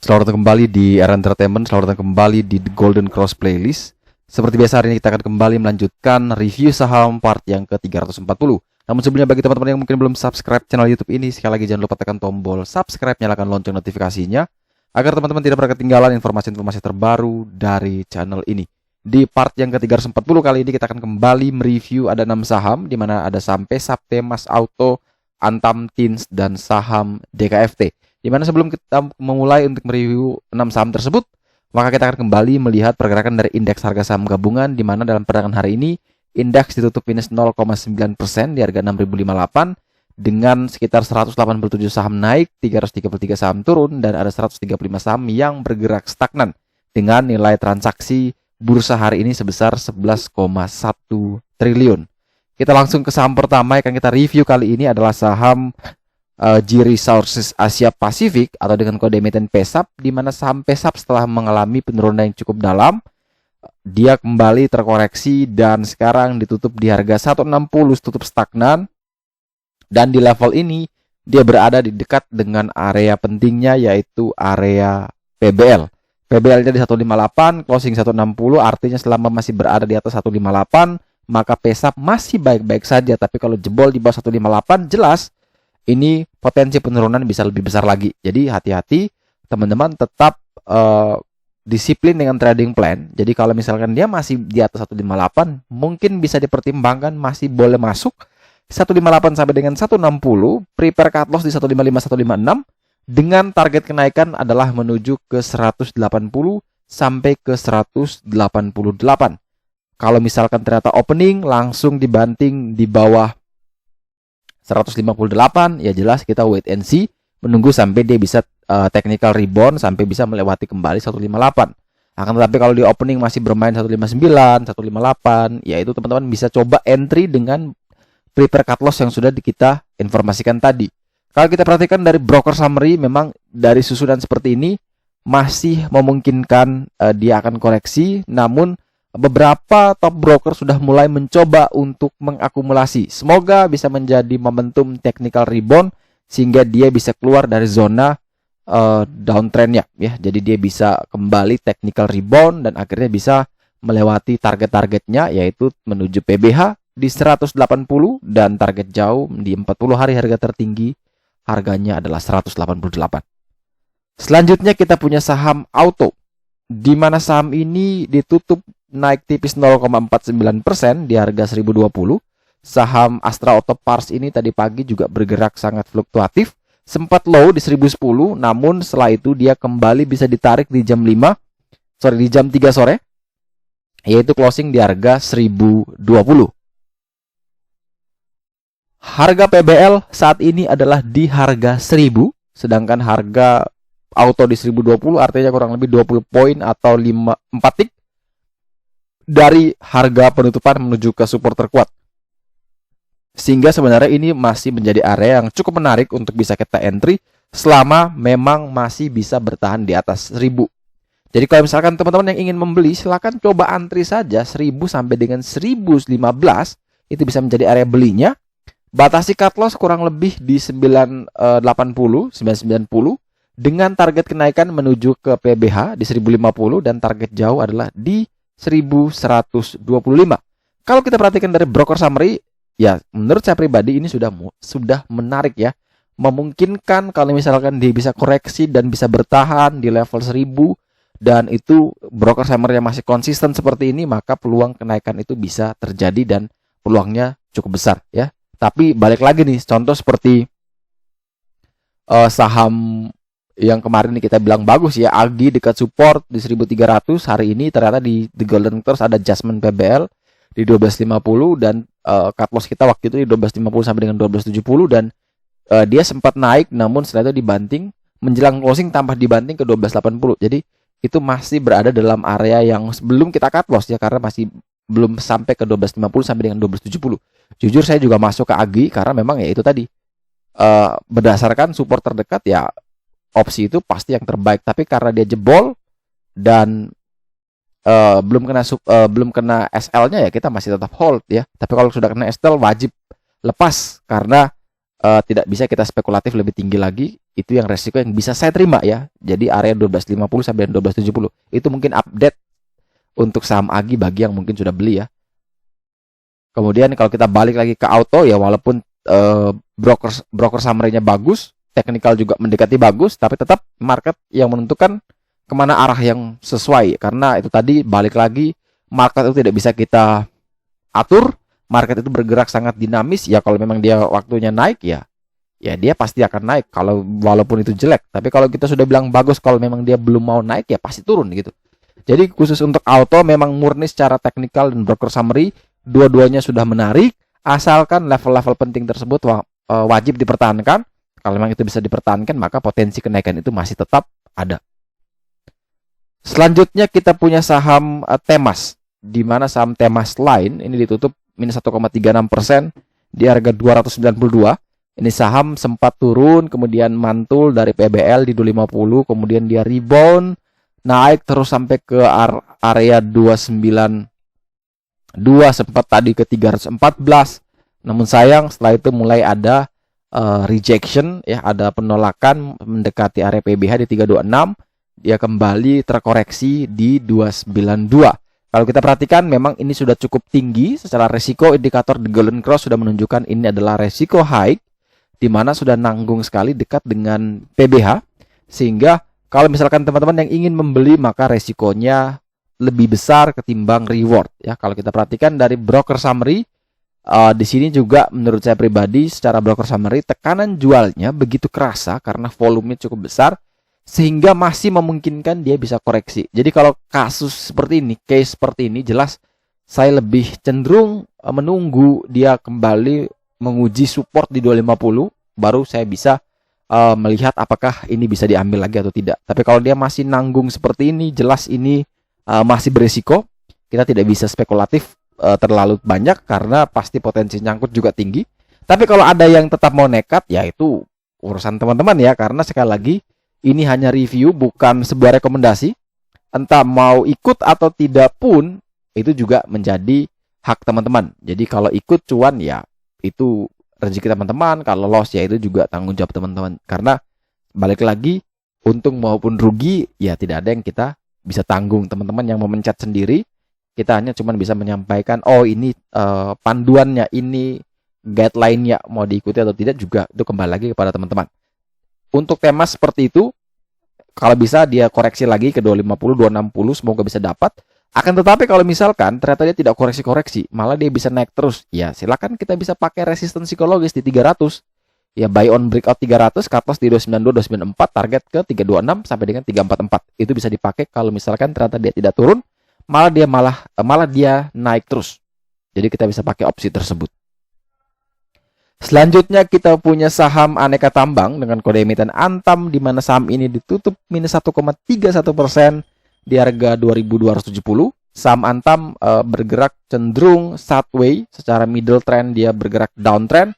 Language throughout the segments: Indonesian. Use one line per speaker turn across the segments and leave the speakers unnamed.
Selamat datang kembali di Era Entertainment, selamat datang kembali di The Golden Cross Playlist. Seperti biasa hari ini kita akan kembali melanjutkan review saham part yang ke-340. Namun sebelumnya bagi teman-teman yang mungkin belum subscribe channel YouTube ini, sekali lagi jangan lupa tekan tombol subscribe, nyalakan lonceng notifikasinya agar teman-teman tidak pernah ketinggalan informasi-informasi terbaru dari channel ini. Di part yang ke-340 kali ini kita akan kembali mereview ada 6 saham, di mana ada saham Pesap, Temas Auto, Antam Tins, dan saham DKFT. Di mana sebelum kita memulai untuk mereview 6 saham tersebut, maka kita akan kembali melihat pergerakan dari indeks harga saham gabungan, di mana dalam perdagangan hari ini indeks ditutup minus 0,9% di harga 6.058 dengan sekitar 187 saham naik, 333 saham turun, dan ada 135 saham yang bergerak stagnan dengan nilai transaksi bursa hari ini sebesar 11,1 triliun. Kita langsung ke saham pertama yang akan kita review kali ini adalah saham G Resources Asia Pasifik atau dengan kode emiten Pesap, di mana saham Pesap setelah mengalami penurunan yang cukup dalam, dia kembali terkoreksi dan sekarang ditutup di harga 160, tutup stagnan, dan di level ini dia berada di dekat dengan area pentingnya yaitu area PBL. PBL-nya di 158, closing 160, artinya selama masih berada di atas 158, maka Pesap masih baik-baik saja, tapi kalau jebol di bawah 158 jelas ini potensi penurunan bisa lebih besar lagi. Jadi hati-hati teman-teman, tetap disiplin dengan trading plan. Jadi kalau misalkan dia masih di atas 158, mungkin bisa dipertimbangkan masih boleh masuk 158 sampai dengan 160, prepare cut loss di 155 156 dengan target kenaikan adalah menuju ke 180 sampai ke 188. Kalau misalkan ternyata opening langsung dibanting di bawah 158, ya jelas kita wait and see, menunggu sampai dia bisa technical rebound sampai bisa melewati kembali 158. Akan tetapi kalau di opening masih bermain 159, 158, ya itu teman-teman bisa coba entry dengan prepare cut loss yang sudah kita informasikan tadi. Kalau kita perhatikan dari broker summary, memang dari susunan seperti ini masih memungkinkan dia akan koreksi, namun beberapa top broker sudah mulai mencoba untuk mengakumulasi. Semoga bisa menjadi momentum technical rebound sehingga dia bisa keluar dari zona downtrendnya ya. Jadi dia bisa kembali technical rebound dan akhirnya bisa melewati target-targetnya, yaitu menuju PBH di 180 dan target jauh di 40 hari harga tertinggi harganya adalah 188. Selanjutnya kita punya saham Auto, di mana saham ini ditutup naik tipis 0,49% di harga 1020. Saham Astra Auto Parts ini tadi pagi juga bergerak sangat fluktuatif, sempat low di 1010, namun setelah itu dia kembali bisa ditarik di jam 3 sore, yaitu closing di harga 1020. Harga PBL saat ini adalah di harga 1000, sedangkan harga auto di 1020, artinya kurang lebih 20 poin atau 4 tick dari harga penutupan menuju ke support terkuat. Sehingga sebenarnya ini masih menjadi area yang cukup menarik untuk bisa kita entry selama memang masih bisa bertahan di atas 1000. Jadi kalau misalkan teman-teman yang ingin membeli, silakan coba antri saja 1000 sampai dengan 1015, itu bisa menjadi area belinya. Batasi cut loss kurang lebih di 980, 990 dengan target kenaikan menuju ke PBH di 1050 dan target jauh adalah di 1125. Kalau kita perhatikan dari broker summary, ya menurut saya pribadi ini sudah menarik ya. Memungkinkan kalau misalkan dia bisa koreksi dan bisa bertahan di level 1000 dan itu broker summary yang masih konsisten seperti ini, maka peluang kenaikan itu bisa terjadi dan peluangnya cukup besar ya. Tapi balik lagi nih, contoh seperti saham yang kemarin nih kita bilang bagus ya, Agi dekat support di 1300, hari ini ternyata di The Golden Cross ada adjustment PBL di 1250 dan cut loss kita waktu itu di 1250 sampai dengan 1270 dan dia sempat naik, namun setelah itu dibanting menjelang closing tambah dibanting ke 1280. Jadi itu masih berada dalam area yang sebelum kita cut loss ya, karena masih belum sampai ke 1250 sampai dengan 1270. Jujur saya juga masuk ke Agi karena memang ya itu tadi berdasarkan support terdekat ya opsi itu pasti yang terbaik, tapi karena dia jebol dan belum kena SL-nya ya kita masih tetap hold ya. Tapi kalau sudah kena SL wajib lepas karena tidak bisa kita spekulatif lebih tinggi lagi. Itu yang resiko yang bisa saya terima ya. Jadi area 12.50 sampai 12.70 itu mungkin update untuk saham Agi bagi yang mungkin sudah beli ya. Kemudian kalau kita balik lagi ke auto ya, walaupun broker summary-nya bagus, teknikal juga mendekati bagus, tapi tetap market yang menentukan kemana arah yang sesuai. Karena itu tadi balik lagi, market itu tidak bisa kita atur. Market itu bergerak sangat dinamis ya. Kalau memang dia waktunya naik ya dia pasti akan naik kalau walaupun itu jelek. Tapi kalau kita sudah bilang bagus, kalau memang dia belum mau naik ya pasti turun gitu. Jadi khusus untuk auto memang murni secara teknikal dan broker summary dua-duanya sudah menarik, asalkan level-level penting tersebut wajib dipertahankan. Kalau memang itu bisa dipertahankan, maka potensi kenaikan itu masih tetap ada. Selanjutnya kita punya saham Temas, di mana saham Temas Line ini ditutup minus 1,36% di harga 292. Ini saham sempat turun, kemudian mantul dari PBL di 250, kemudian dia rebound, naik terus sampai ke area 292, sempat tadi ke 314. Namun sayang setelah itu mulai ada rejection ya, ada penolakan mendekati area PBH di 326. Dia kembali terkoreksi di 292. Kalau kita perhatikan memang ini sudah cukup tinggi secara resiko. Indikator The Golden Cross sudah menunjukkan ini adalah resiko high, di mana sudah nanggung sekali dekat dengan PBH, sehingga kalau misalkan teman-teman yang ingin membeli maka resikonya lebih besar ketimbang reward ya. Kalau kita perhatikan dari broker summary, di sini juga menurut saya pribadi secara broker summary tekanan jualnya begitu kerasa karena volumenya cukup besar, sehingga masih memungkinkan dia bisa koreksi. Jadi kalau kasus seperti ini, case seperti ini, jelas saya lebih cenderung menunggu dia kembali menguji support di 250, baru saya bisa melihat apakah ini bisa diambil lagi atau tidak. Tapi kalau dia masih nanggung seperti ini, jelas ini masih berisiko. Kita tidak bisa spekulatif terlalu banyak karena pasti potensi nyangkut juga tinggi. Tapi kalau ada yang tetap mau nekat, ya itu urusan teman-teman ya. Karena sekali lagi, ini hanya review, bukan sebuah rekomendasi. Entah mau ikut atau tidak pun, itu juga menjadi hak teman-teman. Jadi kalau ikut cuan ya itu rezeki teman-teman, kalau loss ya itu juga tanggung jawab teman-teman. Karena balik lagi, untung maupun rugi ya tidak ada yang kita bisa tanggung. Teman-teman yang mau mencet sendiri, kita hanya cuma bisa menyampaikan, oh ini panduannya, ini guideline-nya, mau diikuti atau tidak juga itu kembali lagi kepada teman-teman. Untuk Temas seperti itu, kalau bisa dia koreksi lagi ke 250, 260, semoga bisa dapat. Akan tetapi kalau misalkan ternyata dia tidak koreksi-koreksi, malah dia bisa naik terus, ya silakan kita bisa pakai resisten psikologis di 300. Ya buy on breakout 300, cut loss di 292, 294, target ke 326 sampai dengan 344. Itu bisa dipakai kalau misalkan ternyata dia tidak turun, malah dia naik terus. Jadi kita bisa pakai opsi tersebut. Selanjutnya kita punya saham aneka tambang dengan kode emiten Antam, di mana saham ini ditutup minus 1,31% di harga 2.270. Saham Antam bergerak cenderung sideways, secara middle trend dia bergerak downtrend.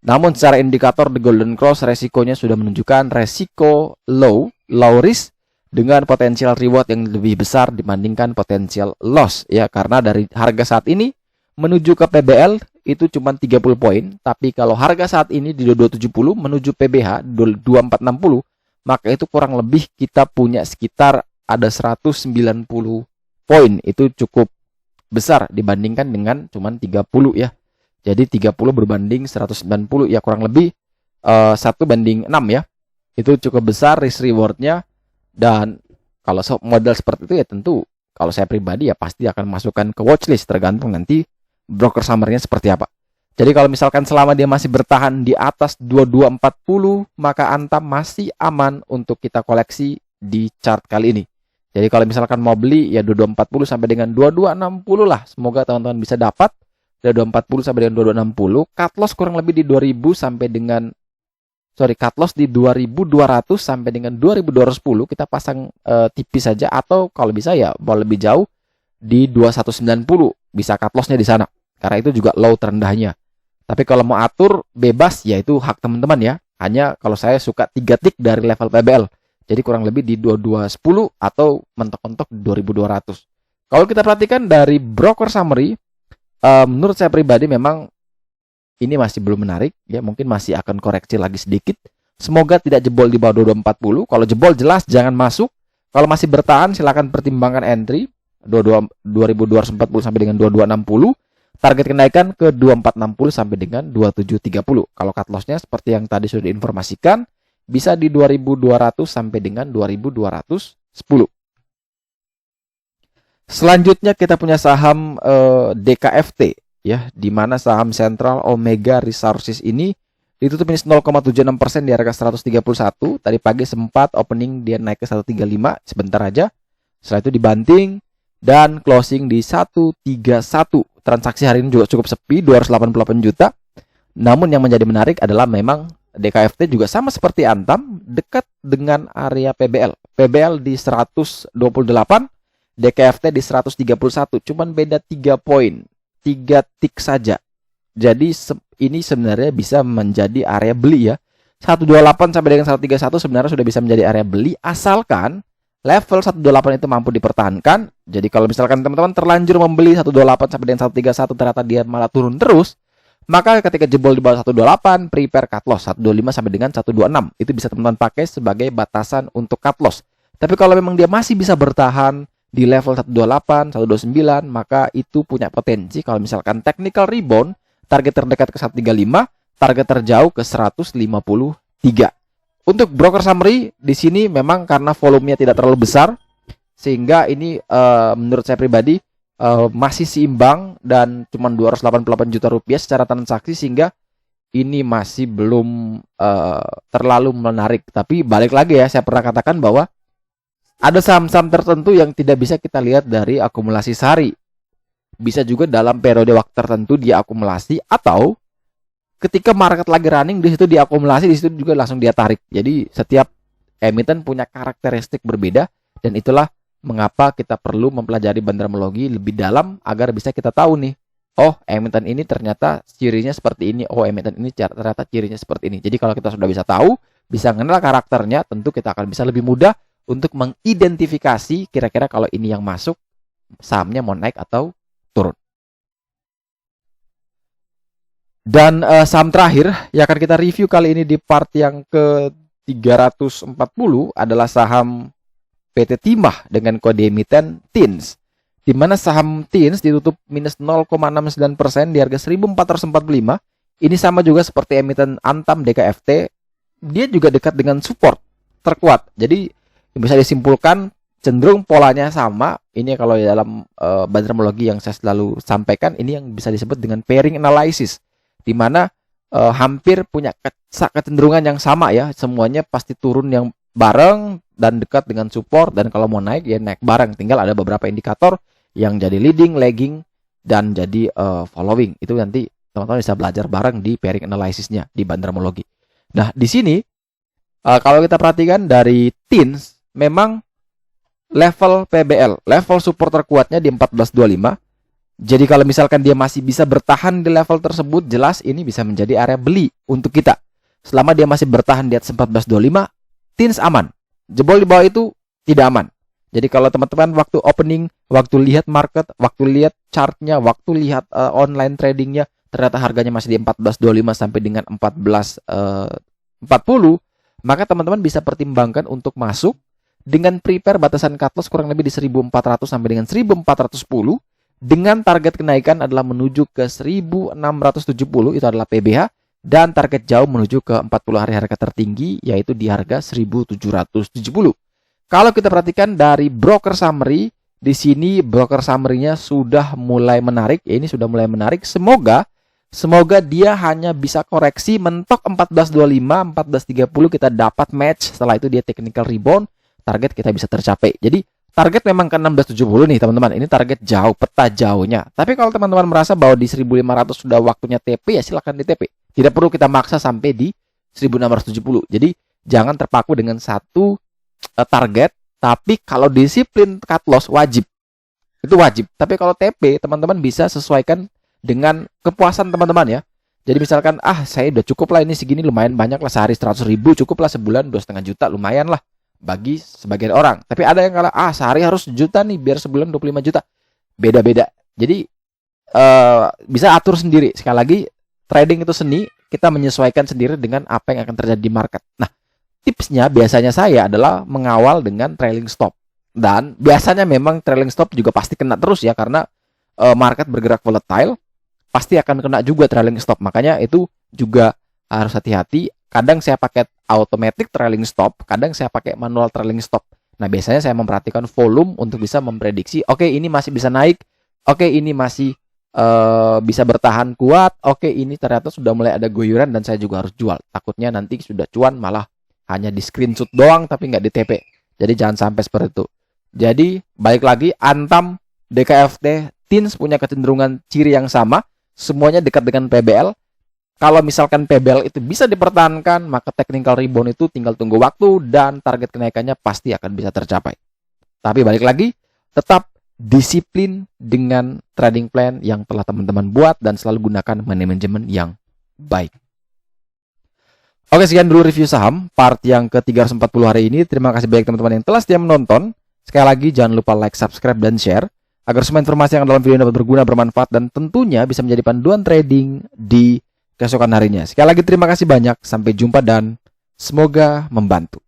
Namun secara indikator The Golden Cross resikonya sudah menunjukkan resiko low risk dengan potensial reward yang lebih besar dibandingkan potensial loss ya, karena dari harga saat ini menuju ke PBL itu cuma 30 poin, tapi kalau harga saat ini di 2270 menuju PBH 2460, maka itu kurang lebih kita punya sekitar ada 190 poin. Itu cukup besar dibandingkan dengan cuma 30 ya. Jadi 30 berbanding 190 ya, kurang lebih 1:6 ya. Itu cukup besar risk rewardnya. Dan kalau model seperti itu ya tentu kalau saya pribadi ya pasti akan masukkan ke watchlist, tergantung nanti broker summary-nya seperti apa. Jadi kalau misalkan selama dia masih bertahan di atas 2240, maka Antam masih aman untuk kita koleksi di chart kali ini. Jadi kalau misalkan mau beli ya 2240 sampai dengan 2260 lah. Semoga teman-teman bisa dapat 2240 sampai dengan 2260. Cut loss kurang lebih di 2000 sampai dengan cut loss di 2200 sampai dengan 2210. Kita pasang tipis saja, atau kalau bisa ya mau lebih jauh di 2190, bisa cut loss-nya di sana. Karena itu juga low terendahnya. Tapi kalau mau atur bebas ya itu hak teman-teman ya. Hanya kalau saya suka 3 tick dari level PBL. Jadi kurang lebih di 2210 atau mentok-mentok 2200. Kalau kita perhatikan dari broker summary, menurut saya pribadi memang ini masih belum menarik ya, mungkin masih akan koreksi lagi sedikit. Semoga tidak jebol di bawah 2240. Kalau jebol jelas jangan masuk. Kalau masih bertahan silakan pertimbangkan entry 2240 sampai dengan 2260. Target kenaikan ke 2460 sampai dengan 2730. Kalau cut loss-nya seperti yang tadi sudah diinformasikan bisa di 2200 sampai dengan 2210. Selanjutnya kita punya saham DKFT ya, di mana saham sentral Omega Resources ini ditutup minus 0,76% di harga 131. Tadi pagi sempat opening dia naik ke 135 sebentar aja. Setelah itu dibanting dan closing di 131. Transaksi hari ini juga cukup sepi, 288 juta. Namun yang menjadi menarik adalah memang DKFT juga sama seperti Antam, dekat dengan area PBL. PBL di 128, DKFT di 131, cuman beda 3 poin, 3 tick saja. Jadi ini sebenarnya bisa menjadi area beli ya. 128 sampai dengan 131 sebenarnya sudah bisa menjadi area beli asalkan level 128 itu mampu dipertahankan. Jadi kalau misalkan teman-teman terlanjur membeli 128 sampai dengan 131 ternyata dia malah turun terus, maka ketika jebol di bawah 128 prepare cut loss 125 sampai dengan 126. Itu bisa teman-teman pakai sebagai batasan untuk cut loss. Tapi kalau memang dia masih bisa bertahan di level 128, 129, maka itu punya potensi kalau misalkan technical rebound, target terdekat ke 135, target terjauh ke 153. Untuk broker summary di sini memang karena volumenya tidak terlalu besar, sehingga ini menurut saya pribadi masih seimbang dan cuma 288 juta rupiah secara transaksi, sehingga ini masih belum terlalu menarik. Tapi balik lagi ya, saya pernah katakan bahwa ada saham-saham tertentu yang tidak bisa kita lihat dari akumulasi sehari. Bisa juga dalam periode waktu tertentu dia akumulasi, atau ketika market lagi running di situ diakumulasi, di situ juga langsung dia tarik. Jadi setiap emiten punya karakteristik berbeda, dan itulah mengapa kita perlu mempelajari bandarmologi lebih dalam agar bisa kita tahu nih, oh emiten ini ternyata cirinya seperti ini, oh emiten ini ternyata cirinya seperti ini. Jadi kalau kita sudah bisa tahu, bisa mengenal karakternya, tentu kita akan bisa lebih mudah untuk mengidentifikasi kira-kira kalau ini yang masuk, sahamnya mau naik atau turun. Dan saham terakhir yang akan kita review kali ini di part yang ke-340 adalah saham PT Timah dengan kode emiten TINS. Di mana saham TINS ditutup minus 0,69% di harga 1445. Ini sama juga seperti emiten Antam DKFT. Dia juga dekat dengan support terkuat. Jadi bisa disimpulkan cenderung polanya sama. Ini kalau dalam bandarmologi yang saya selalu sampaikan, ini yang bisa disebut dengan pairing analysis, di mana hampir punya kecenderungan yang sama ya. Semuanya pasti turun yang bareng dan dekat dengan support, dan kalau mau naik ya naik bareng. Tinggal ada beberapa indikator yang jadi leading, lagging, dan jadi following. Itu nanti teman-teman bisa belajar bareng di pairing analysisnya di bandarmologi. Nah, di sini kalau kita perhatikan dari TINS, memang level PBL, level support terkuatnya di 1425. Jadi kalau misalkan dia masih bisa bertahan di level tersebut, jelas ini bisa menjadi area beli untuk kita. Selama dia masih bertahan di atas 1425, TINS aman. Jebol di bawah itu tidak aman. Jadi kalau teman-teman waktu opening, waktu lihat market, waktu lihat chartnya, waktu lihat online tradingnya, ternyata harganya masih di 1425 sampai dengan 1440, maka teman-teman bisa pertimbangkan untuk masuk dengan prepare batasan cut loss kurang lebih di 1400 sampai dengan 1410, dengan target kenaikan adalah menuju ke 1670, itu adalah PBH, dan target jauh menuju ke 40 hari harga tertinggi, yaitu di harga 1770. Kalau kita perhatikan dari broker summary, di sini broker summary-nya sudah mulai menarik. Ya, ini sudah mulai menarik. Semoga dia hanya bisa koreksi mentok 1425, 1430 kita dapat match. Setelah itu dia technical rebound, target kita bisa tercapai. Jadi target memang ke 1670 nih teman-teman. Ini target jauh, peta jauhnya. Tapi kalau teman-teman merasa bahwa di 1500 sudah waktunya TP, ya silakan di TP. Tidak perlu kita maksa sampai di 1670. Jadi jangan terpaku dengan satu target. Tapi kalau disiplin cut loss wajib. Itu wajib. Tapi kalau TP, teman-teman bisa sesuaikan dengan kepuasan teman-teman ya. Jadi misalkan, saya udah cukup lah ini segini, lumayan banyak lah, sehari 100.000 cukup lah, sebulan 2,5 juta lumayan lah bagi sebagian orang. Tapi ada yang kalah, sehari harus juta nih biar sebulan 25 juta. Beda-beda. Jadi bisa atur sendiri. Sekali lagi, trading itu seni, kita menyesuaikan sendiri dengan apa yang akan terjadi di market. Nah, tipsnya biasanya saya adalah mengawal dengan trailing stop. Dan biasanya memang trailing stop juga pasti kena terus ya, karena market bergerak volatile, pasti akan kena juga trailing stop. Makanya itu juga harus hati-hati. Kadang saya pakai automatic trailing stop, kadang saya pakai manual trailing stop. Nah, biasanya saya memperhatikan volume untuk bisa memprediksi, oke, ini masih bisa naik, oke, ini masih bisa bertahan kuat, oke, ini ternyata sudah mulai ada goyuran dan saya juga harus jual. Takutnya nanti sudah cuan malah hanya di screenshot doang tapi nggak di TP. Jadi jangan sampai seperti itu. Jadi balik lagi, Antam, DKFT, TINS punya kecenderungan ciri yang sama, semuanya dekat dengan PBL. Kalau misalkan PBL itu bisa dipertahankan, maka technical rebound itu tinggal tunggu waktu dan target kenaikannya pasti akan bisa tercapai. Tapi balik lagi, tetap disiplin dengan trading plan yang telah teman-teman buat dan selalu gunakan manajemen yang baik. Oke, sekian dulu review saham part yang ke-340 hari ini. Terima kasih banyak teman-teman yang telah setia menonton. Sekali lagi jangan lupa like, subscribe, dan share agar semua informasi yang dalam video ini dapat berguna, bermanfaat, dan tentunya bisa menjadi panduan trading di keesokan harinya. Sekali lagi terima kasih banyak, sampai jumpa dan semoga membantu.